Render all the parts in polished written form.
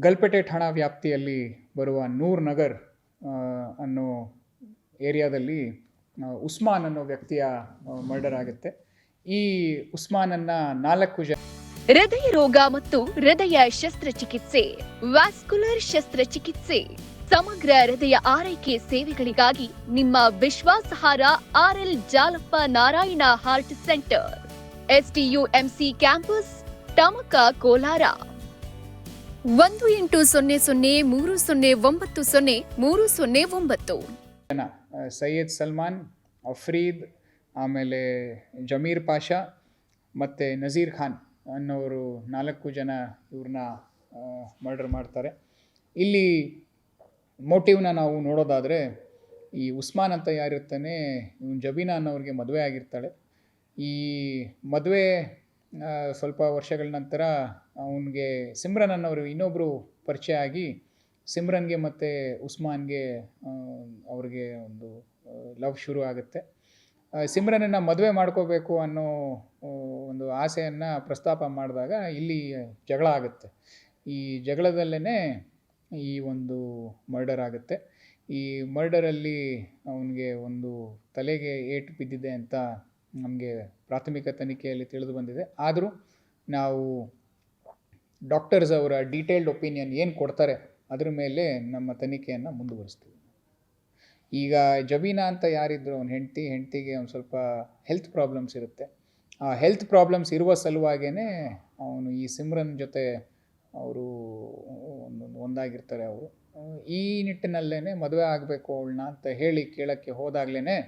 ಗಲ್ಪೆಟೆ ಠಾಣಾ ವ್ಯಾಪ್ತಿಯಲ್ಲಿ ಬರುವ ನೂರ್ ನಗರ್ ಅನ್ನೋ ಏರಿಯಾದಲ್ಲಿ ಉಸ್ಮಾನ್ ಅನ್ನೋ ವ್ಯಕ್ತಿಯ ಮರ್ಡರ್ ಆಗುತ್ತೆ. ಈ ಉಸ್ಮಾನನ್ನು 4 ಜನ ಹೃದಯ ರೋಗ ಮತ್ತು ಹೃದಯ ಶಸ್ತ್ರಚಿಕಿತ್ಸೆ, ವ್ಯಾಸ್ಕ್ಯುಲರ್ ಶಸ್ತ್ರಚಿಕಿತ್ಸೆ, ಸಮಗ್ರ ಹೃದಯ ಆರೈಕೆ ಸೇವೆಗಳಿಗಾಗಿ ನಿಮ್ಮ ವಿಶ್ವಾಸಾರ್ಹ RL Jalappa Narayana heart centre, SDUMC campus, Tamaka, Kolar. 180030090309. Syed Salman, Afreed, ಆಮೇಲೆ ಜಮೀರ್ ಪಾಷಾ ಮತ್ತು ನಜೀರ್ ಖಾನ್ ಅನ್ನೋರು 4 ಜನ ಇವ್ರನ್ನ ಮರ್ಡರ್ ಮಾಡ್ತಾರೆ. ಇಲ್ಲಿ ಮೋಟಿವ್ನ ನಾವು ನೋಡೋದಾದರೆ, ಈ ಉಸ್ಮಾನ್ ಅಂತ ಯಾರಿರ್ತಾನೆ, ಇವನು ಜಬೀನಾ ಅನ್ನೋರಿಗೆ ಮದುವೆ ಆಗಿರ್ತಾಳೆ. ಈ ಮದುವೆ ಸ್ವಲ್ಪ ವರ್ಷಗಳ ನಂತರ ಅವನಿಗೆ ಸಿಮ್ರನ್ ಅನ್ನೋರು ಇನ್ನೊಬ್ಬರು ಪರಿಚಯ ಆಗಿ, ಸಿಮ್ರನ್ಗೆ ಮತ್ತು ಉಸ್ಮಾನ್ಗೆ ಅವ್ರಿಗೆ ಒಂದು ಲವ್ ಶುರು ಆಗುತ್ತೆ. ಸಿಮ್ರನನ್ನು ಮದುವೆ ಮಾಡ್ಕೋಬೇಕು ಅನ್ನೋ ಒಂದು ಆಸೆಯನ್ನು ಪ್ರಸ್ತಾಪ ಮಾಡಿದಾಗ ಇಲ್ಲಿ ಜಗಳ ಆಗುತ್ತೆ. ಈ ಜಗಳದಲ್ಲೇ ಈ ಒಂದು ಮರ್ಡರ್ ಆಗುತ್ತೆ. ಈ ಮರ್ಡರಲ್ಲಿ ಅವನಿಗೆ ಒಂದು ತಲೆಗೆ ಏಟು ಬಿದ್ದಿದೆ ಅಂತ ನಮಗೆ ಪ್ರಾಥಮಿಕ ತನಿಖೆಯಲ್ಲಿ ತಿಳಿದು ಬಂದಿದೆ. ಆದರೂ ನಾವು ಡಾಕ್ಟರ್ಸ್ ಅವರ ಡೀಟೇಲ್ಡ್ ಒಪಿನಿಯನ್ ಏನು ಕೊಡ್ತಾರೆ ಅದ್ರ ಮೇಲೆ ನಮ್ಮ ತನಿಖೆಯನ್ನು ಮುಂದುವರಿಸ್ತೀವಿ. ಈಗ ಜಬೀನಾ ಅಂತ ಯಾರಿದ್ರು, ಅವನ ಹೆಂಡತಿಗೆ ಒಂದು ಸ್ವಲ್ಪ ಹೆಲ್ತ್ ಪ್ರಾಬ್ಲಮ್ಸ್ ಇರುತ್ತೆ. ಆ ಹೆಲ್ತ್ ಪ್ರಾಬ್ಲಮ್ಸ್ ಇರುವ ಸಲುವಾಗೇ ಅವನು ಈ ಸಿಮ್ರನ್ ಜೊತೆ ಅವರು ಒಂದಾಗಿರ್ತಾರೆ. ಅವರು ಈ ನಿಟ್ಟಿನಲ್ಲೇ ಮದುವೆ ಆಗಬೇಕು ಅವಳನ್ನ ಅಂತ ಹೇಳಿ ಕೇಳೋಕ್ಕೆ ಹೋದಾಗಲೇ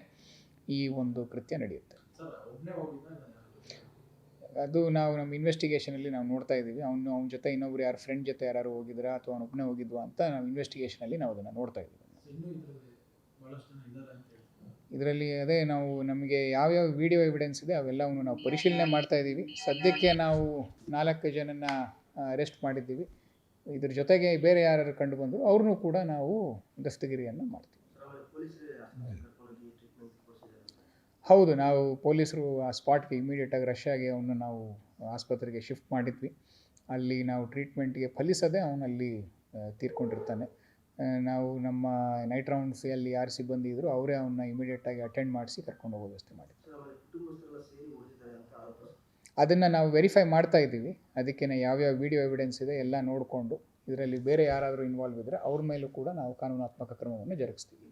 ಈ ಒಂದು ಕೃತ್ಯ ನಡೆಯುತ್ತೆ. ಅದು ನಾವು ನಮ್ಮ ಇನ್ವೆಸ್ಟಿಗೇಷನಲ್ಲಿ ನಾವು ನೋಡ್ತಾ ಇದ್ದೀವಿ. ಅವನ ಜೊತೆ ಇನ್ನೊಬ್ರು ಯಾರು ಫ್ರೆಂಡ್ ಜೊತೆ ಯಾರು ಹೋಗಿದ್ರಾ ಅಥವಾ ಅವನು ಒಬ್ಬನೇ ಹೋಗಿದ್ವಾ ಅಂತ ನಾವು ಇನ್ವೆಸ್ಟಿಗೇಷನಲ್ಲಿ ನಾವು ಅದನ್ನು ನೋಡ್ತಾ ಇದ್ದೀವಿ. ಇದರಲ್ಲಿ ಅದೇ ನಮಗೆ ಯಾವ್ಯಾವ ವಿಡಿಯೋ ಎವಿಡೆನ್ಸ್ ಇದೆ ಅವೆಲ್ಲವನ್ನು ನಾವು ಪರಿಶೀಲನೆ ಮಾಡ್ತಾ ಇದ್ದೀವಿ. ಸದ್ಯಕ್ಕೆ ನಾವು 4 ಜನನ ಅರೆಸ್ಟ್ ಮಾಡಿದ್ದೀವಿ. ಇದ್ರ ಜೊತೆಗೆ ಬೇರೆ ಯಾರು ಕಂಡು ಬಂದರು ಅವ್ರನ್ನೂ ಕೂಡ ನಾವು ದಸ್ತಗಿರಿಯನ್ನು ಮಾಡ್ತೀವಿ. ಹೌದು, ನಾವು ಪೊಲೀಸರು ಆ ಸ್ಪಾಟ್ಗೆ ಇಮಿಡಿಯೇಟಾಗಿ ರಶ್ ಆಗಿ ಅವನ್ನ ನಾವು ಆಸ್ಪತ್ರೆಗೆ ಶಿಫ್ಟ್ ಮಾಡಿದ್ವಿ. ಅಲ್ಲಿ ನಾವು ಟ್ರೀಟ್ಮೆಂಟ್ಗೆ ಫಲಿಸದೆ ಅವನಲ್ಲಿ ತೀರ್ಕೊಂಡಿರ್ತಾನೆ. ನಾವು ನಮ್ಮ ನೈಟ್ ರೌಂಡ್ಸಲ್ಲಿ ಯಾರು ಸಿಬ್ಬಂದಿ ಇದ್ದರು ಅವರೇ ಅವನ್ನ ಇಮಿಡಿಯೇಟಾಗಿ ಅಟೆಂಡ್ ಮಾಡಿಸಿ ಕರ್ಕೊಂಡು ಹೋಗೋ ವ್ಯವಸ್ಥೆ ಮಾಡಿದ್ವಿ. ಅದನ್ನು ನಾವು ವೆರಿಫೈ ಮಾಡ್ತಾ ಇದ್ದೀವಿ. ಅದಕ್ಕೆ ಯಾವ್ಯಾವ ವಿಡಿಯೋ ಎವಿಡೆನ್ಸ್ ಇದೆ ಎಲ್ಲ ನೋಡಿಕೊಂಡು ಇದರಲ್ಲಿ ಬೇರೆ ಯಾರಾದರೂ ಇನ್ವಾಲ್ವ್ ಇದ್ದರೆ ಅವ್ರ ಮೇಲೂ ಕೂಡ ನಾವು ಕಾನೂನಾತ್ಮಕ ಕ್ರಮವನ್ನು ಜರುಗಿಸ್ತೀವಿ.